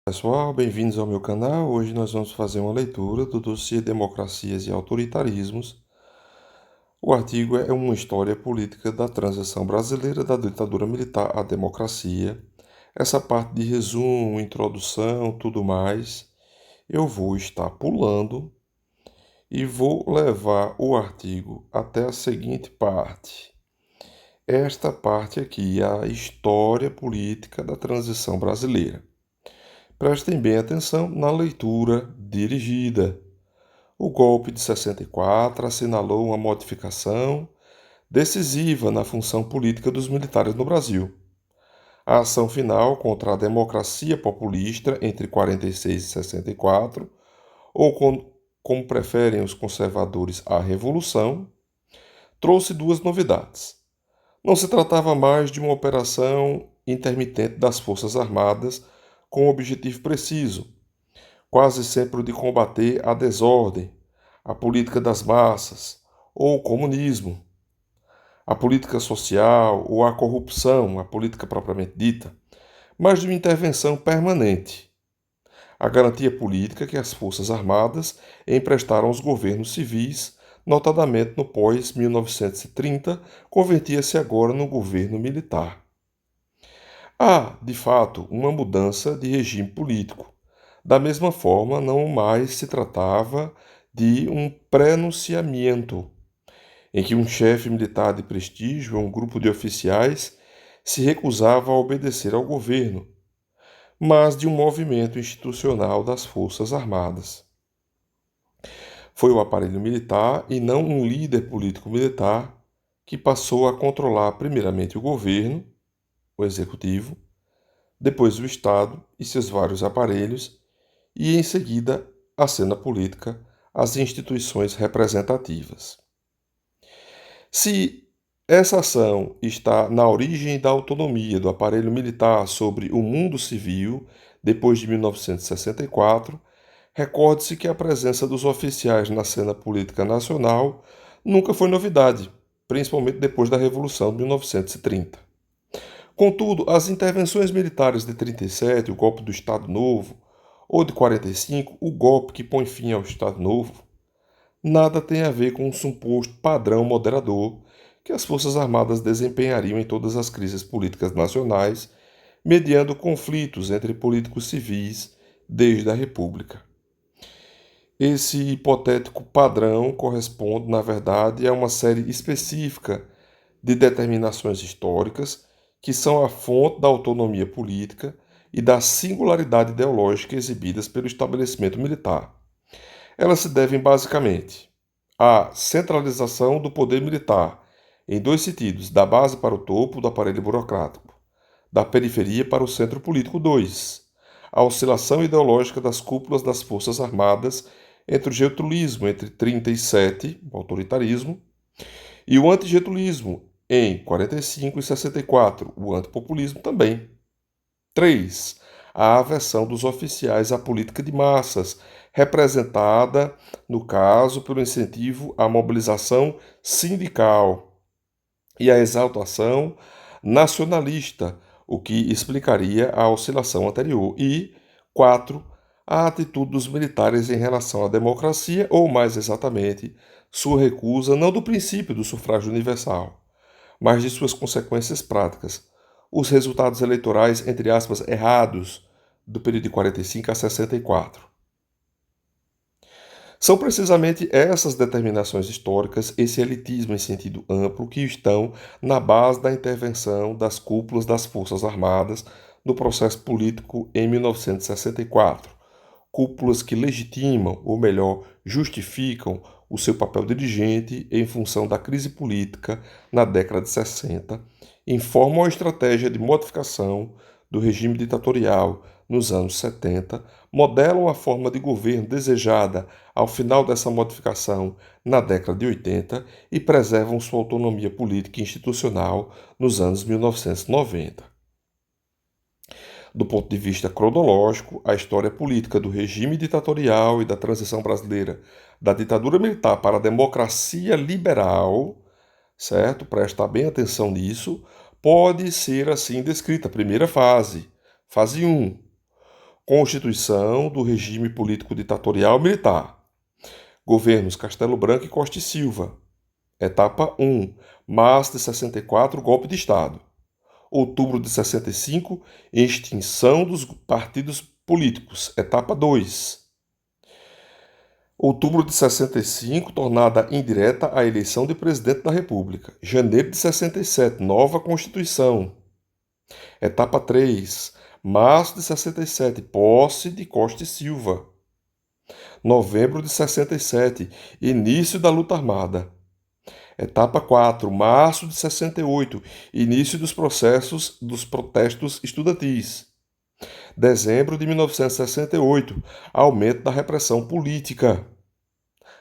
Pessoal, bem-vindos ao meu canal. Hoje nós vamos fazer uma leitura do dossiê Democracias e Autoritarismos. O artigo é uma história política da transição brasileira da ditadura militar à democracia. Essa parte de resumo, introdução, tudo mais, eu vou estar pulando e vou levar o artigo até a seguinte parte. Esta parte aqui é a história política da transição brasileira. Prestem bem atenção na leitura dirigida. O golpe de 64 assinalou uma modificação decisiva na função política dos militares no Brasil. A ação final contra a democracia populista entre 46 e 64, ou como preferem os conservadores, a revolução, trouxe duas novidades. Não se tratava mais de uma operação intermitente das Forças Armadas com um objetivo preciso, quase sempre o de combater a desordem, a política das massas ou o comunismo, a política social ou a corrupção, a política propriamente dita, mas de uma intervenção permanente, a garantia política que as Forças Armadas emprestaram aos governos civis, notadamente no pós-1930, convertia-se agora no governo militar. Há, de fato, uma mudança de regime político. Da mesma forma, não mais se tratava de um prenunciamento, em que um chefe militar de prestígio ou um grupo de oficiais se recusava a obedecer ao governo, mas de um movimento institucional das Forças Armadas. Foi o aparelho militar e não um líder político-militar que passou a controlar primeiramente o governo, o executivo, depois o Estado e seus vários aparelhos, e em seguida a cena política, as instituições representativas. Se essa ação está na origem da autonomia do aparelho militar sobre o mundo civil, depois de 1964, recorde-se que a presença dos oficiais na cena política nacional nunca foi novidade, principalmente depois da Revolução de 1930. Contudo, as intervenções militares de 37, o golpe do Estado Novo, ou de 45, o golpe que põe fim ao Estado Novo, nada tem a ver com um suposto padrão moderador que as Forças Armadas desempenhariam em todas as crises políticas nacionais, mediando conflitos entre políticos civis desde a República. Esse hipotético padrão corresponde, na verdade, a uma série específica de determinações históricas que são a fonte da autonomia política e da singularidade ideológica exibidas pelo estabelecimento militar. Elas se devem basicamente à centralização do poder militar, em dois sentidos, da base para o topo do aparelho burocrático, da periferia para o centro político. 2. A oscilação ideológica das cúpulas das Forças Armadas entre o getulismo, entre 37, o autoritarismo, e o antigetulismo, em 45 e 64, o antipopulismo também. 3. A aversão dos oficiais à política de massas, representada, no caso, pelo incentivo à mobilização sindical e à exaltação nacionalista, o que explicaria a oscilação anterior. E 4. A atitude dos militares em relação à democracia, ou mais exatamente, sua recusa não do princípio do sufrágio universal, mas de suas consequências práticas, os resultados eleitorais, entre aspas, errados do período de 45 a 64. São precisamente essas determinações históricas, esse elitismo em sentido amplo, que estão na base da intervenção das cúpulas das Forças Armadas no processo político em 1964. Cúpulas que legitimam, ou melhor, justificam o seu papel dirigente em função da crise política na década de 60, informam a estratégia de modificação do regime ditatorial nos anos 70, modelam a forma de governo desejada ao final dessa modificação na década de 80 e preservam sua autonomia política e institucional nos anos 1990. Do ponto de vista cronológico, a história política do regime ditatorial e da transição brasileira da ditadura militar para a democracia liberal, certo? Prestar bem atenção nisso, pode ser assim descrita. Primeira fase, fase 1, Constituição do regime político ditatorial militar. Governos Castelo Branco e Costa e Silva. Etapa 1. Março de 64, golpe de Estado. Outubro de 65, extinção dos partidos políticos. Etapa 2. Outubro de 65, tornada indireta a eleição de presidente da República. Janeiro de 67, nova Constituição. Etapa 3. Março de 67, posse de Costa e Silva. Novembro de 67, início da luta armada. Etapa 4. Março de 68, início dos protestos estudantis. Dezembro de 1968, aumento da repressão política.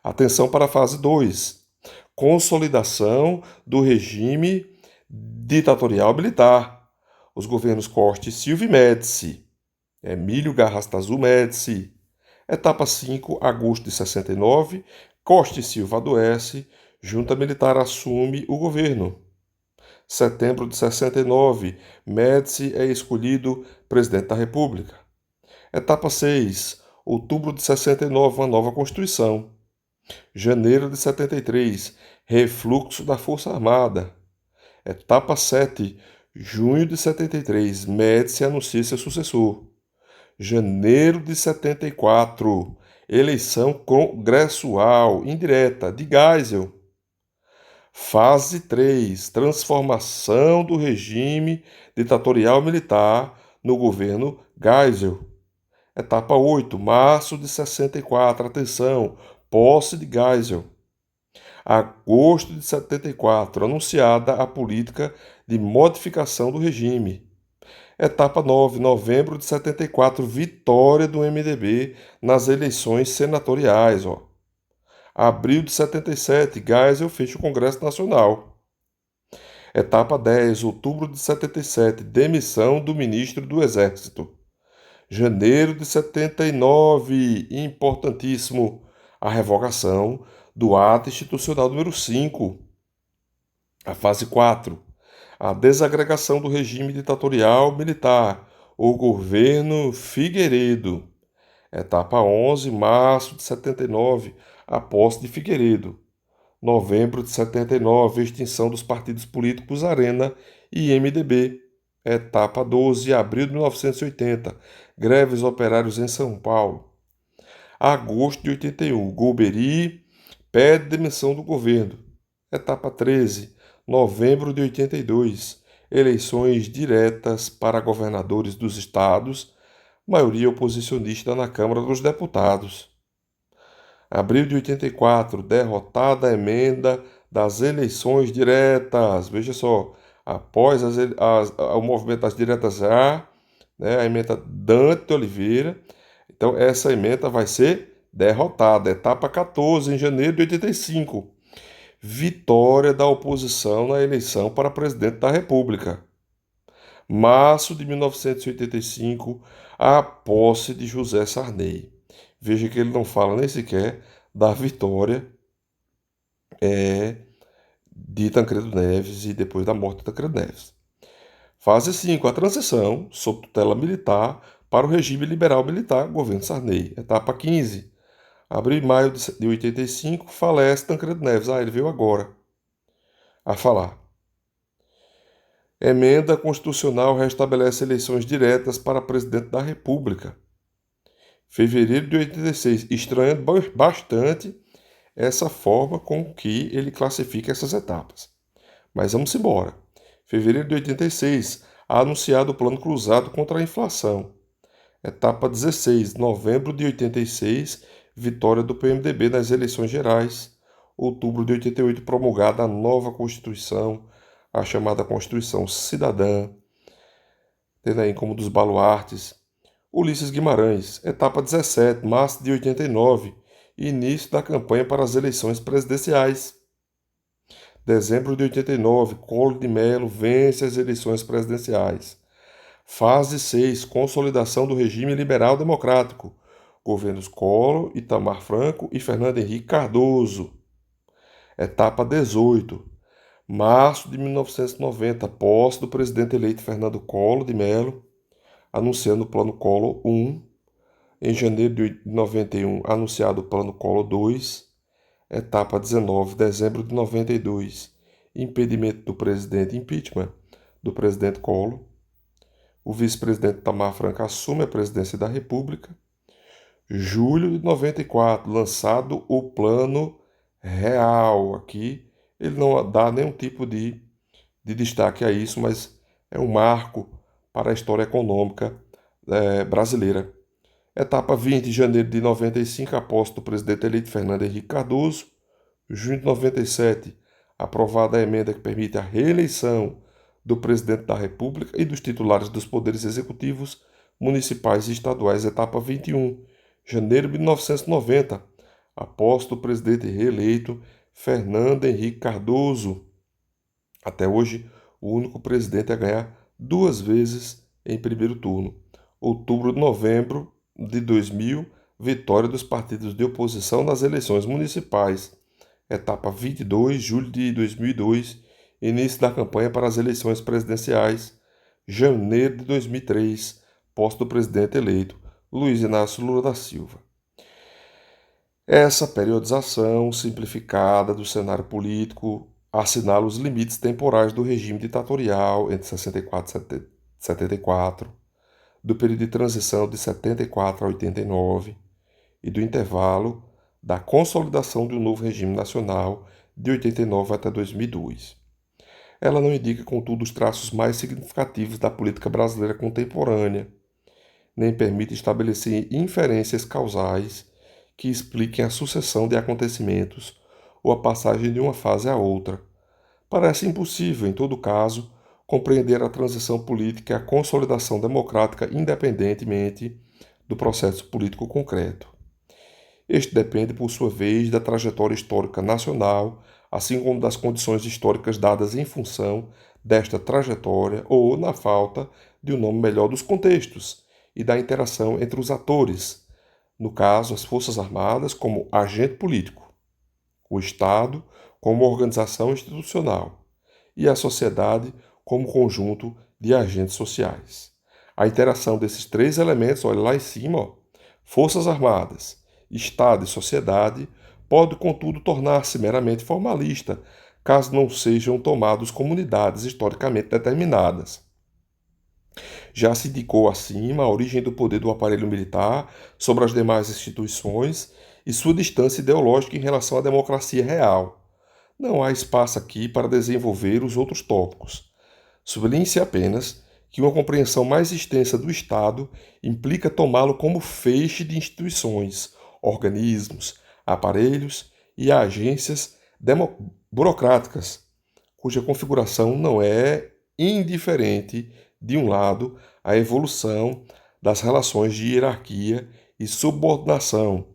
Atenção para a fase 2. Consolidação do regime ditatorial militar. Os governos Costa e Silva e Médici. Emílio Garrastazu Médici. Etapa 5, agosto de 69, Costa e Silva adoece, junta militar assume o governo. Setembro de 69, Médici é escolhido presidente da República. Etapa 6, outubro de 69, uma nova Constituição. Janeiro de 73, refluxo da Força Armada. Etapa 7, junho de 73, Médici anuncia seu sucessor. Janeiro de 74, eleição congressual indireta de Geisel. Fase 3, transformação do regime ditatorial militar no governo Geisel. Etapa 8, março de 64, atenção, posse de Geisel. Agosto de 74, anunciada a política de modificação do regime. Etapa 9, novembro de 74, vitória do MDB nas eleições senatoriais. Abril de 77, Geisel fecha o Congresso Nacional. Etapa 10, outubro de 77, demissão do ministro do Exército. Janeiro de 79, importantíssimo, a revogação do ato institucional número 5. A fase 4, a desagregação do regime ditatorial militar, o governo Figueiredo. Etapa 11, março de 79, a posse de Figueiredo. Novembro de 79, extinção dos partidos políticos Arena e MDB. Etapa 12, abril de 1980, greves operários em São Paulo. Agosto de 81, Golbery pede demissão do governo. Etapa 13, novembro de 82, eleições diretas para governadores dos estados, maioria oposicionista na Câmara dos Deputados. Abril de 84, derrotada a emenda das eleições diretas. Veja só, após o movimento das diretas já, a emenda Dante Oliveira, então essa emenda vai ser derrotada. Etapa 14, em janeiro de 85. Vitória da oposição na eleição para presidente da República. Março de 1985, a posse de José Sarney. Veja que ele não fala nem sequer da vitória de Tancredo Neves e depois da morte de Tancredo Neves. Fase 5, a transição sob tutela militar para o regime liberal militar, governo Sarney. Etapa 15, abril e maio de 85, falece Tancredo Neves. Ele veio agora a falar. Emenda constitucional restabelece eleições diretas para presidente da República. Fevereiro de 86, estranhando bastante essa forma com que ele classifica essas etapas. Mas vamos embora. Fevereiro de 86, anunciado o plano cruzado contra a inflação. Etapa 16, novembro de 86, vitória do PMDB nas eleições gerais. Outubro de 88, promulgada a nova Constituição, a chamada Constituição Cidadã, tendo aí como dos baluartes Ulisses Guimarães. Etapa 17, março de 89, início da campanha para as eleições presidenciais. Dezembro de 89, Collor de Mello vence as eleições presidenciais. Fase 6, consolidação do regime liberal democrático. Governos Collor, Itamar Franco e Fernando Henrique Cardoso. Etapa 18, março de 1990, posse do presidente eleito Fernando Collor de Mello, anunciando o Plano Collor I, Em janeiro de 91, anunciado o Plano Collor II. Etapa 19, dezembro de 92, impedimento do presidente, impeachment do presidente Collor. O vice-presidente Itamar Franco assume a presidência da República. Julho de 94, lançado o Plano Real. Aqui ele não dá nenhum tipo de destaque a isso, mas é um marco para a história econômica brasileira. Etapa 20 de janeiro de 95, a posse do presidente eleito Fernando Henrique Cardoso. Junho de 97, aprovada a emenda que permite a reeleição do presidente da República e dos titulares dos poderes executivos, municipais e estaduais. Etapa 21, janeiro de 1990, a posse do presidente reeleito Fernando Henrique Cardoso. Até hoje, o único presidente a ganhar duas vezes em primeiro turno. Outubro de novembro de 2000, vitória dos partidos de oposição nas eleições municipais. Etapa 22, julho de 2002, início da campanha para as eleições presidenciais. Janeiro de 2003, posse do presidente eleito, Luiz Inácio Lula da Silva. Essa periodização simplificada do cenário político assinala os limites temporais do regime ditatorial entre 64 e 74, do período de transição de 74 a 89 e do intervalo da consolidação de um novo regime nacional de 89 até 2002. Ela não indica, contudo, os traços mais significativos da política brasileira contemporânea, nem permite estabelecer inferências causais que expliquem a sucessão de acontecimentos ou a passagem de uma fase à outra. Parece impossível, em todo caso, compreender a transição política e a consolidação democrática independentemente do processo político concreto. Este depende, por sua vez, da trajetória histórica nacional, assim como das condições históricas dadas em função desta trajetória ou, na falta de um nome melhor, dos contextos e da interação entre os atores, no caso, as Forças Armadas como agente político, o Estado como organização institucional e a sociedade como conjunto de agentes sociais. A interação desses três elementos, olha lá em cima, ó, Forças Armadas, Estado e sociedade, pode, contudo, tornar-se meramente formalista, caso não sejam tomados como unidades historicamente determinadas. Já se indicou acima a origem do poder do aparelho militar sobre as demais instituições e sua distância ideológica em relação à democracia real. Não há espaço aqui para desenvolver os outros tópicos. Sublinhe-se apenas que uma compreensão mais extensa do Estado implica tomá-lo como feixe de instituições, organismos, aparelhos e agências burocráticas, cuja configuração não é indiferente, de um lado, à evolução das relações de hierarquia e subordinação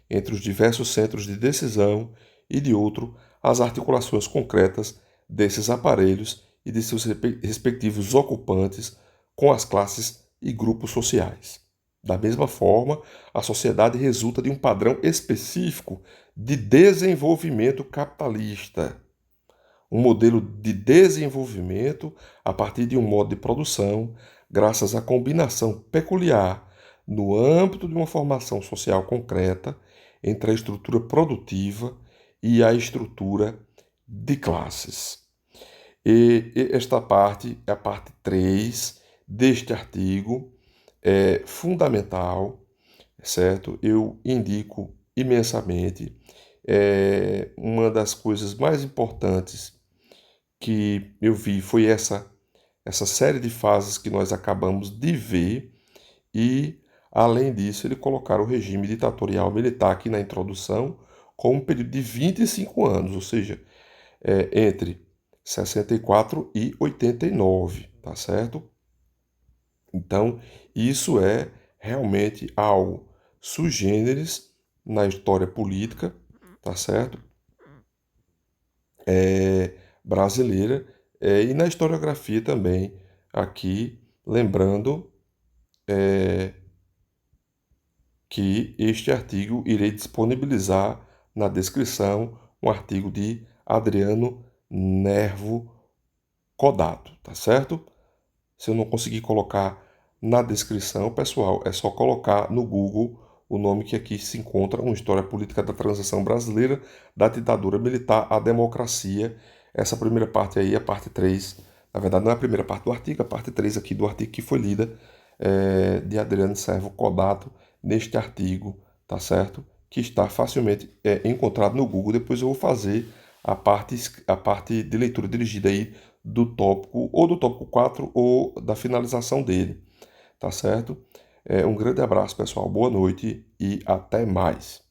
entre os diversos centros de decisão e, de outro, as articulações concretas desses aparelhos e de seus respectivos ocupantes com as classes e grupos sociais. Da mesma forma, a sociedade resulta de um padrão específico de desenvolvimento capitalista, um modelo de desenvolvimento a partir de um modo de produção, graças à combinação peculiar, no âmbito de uma formação social concreta, entre a estrutura produtiva e a estrutura de classes. E esta parte é a parte 3 deste artigo, é fundamental, certo? Eu indico imensamente. É uma das coisas mais importantes que eu vi foi essa série de fases que nós acabamos de ver e, além disso, ele colocar o regime ditatorial militar aqui na introdução com um período de 25 anos, ou seja, entre 64 e 89, tá certo? Então, isso é realmente algo sui generis na história política, tá certo? Brasileira e na historiografia também, aqui lembrando que este artigo irei disponibilizar na descrição um artigo de Adriano Nervo Codato, tá certo? Se eu não conseguir colocar na descrição, pessoal. É só colocar no Google o nome que aqui se encontra, uma história política da transição brasileira, da ditadura militar à democracia. Essa primeira parte aí, a parte 3, na verdade não é a primeira parte do artigo, a parte 3 aqui do artigo que foi lida, de Adriano Servo Codato, neste artigo, tá certo? Que está facilmente encontrado no Google. Depois eu vou fazer a parte de leitura dirigida aí do tópico, ou do tópico 4 ou da finalização dele, tá certo? Um grande abraço, pessoal, boa noite e até mais.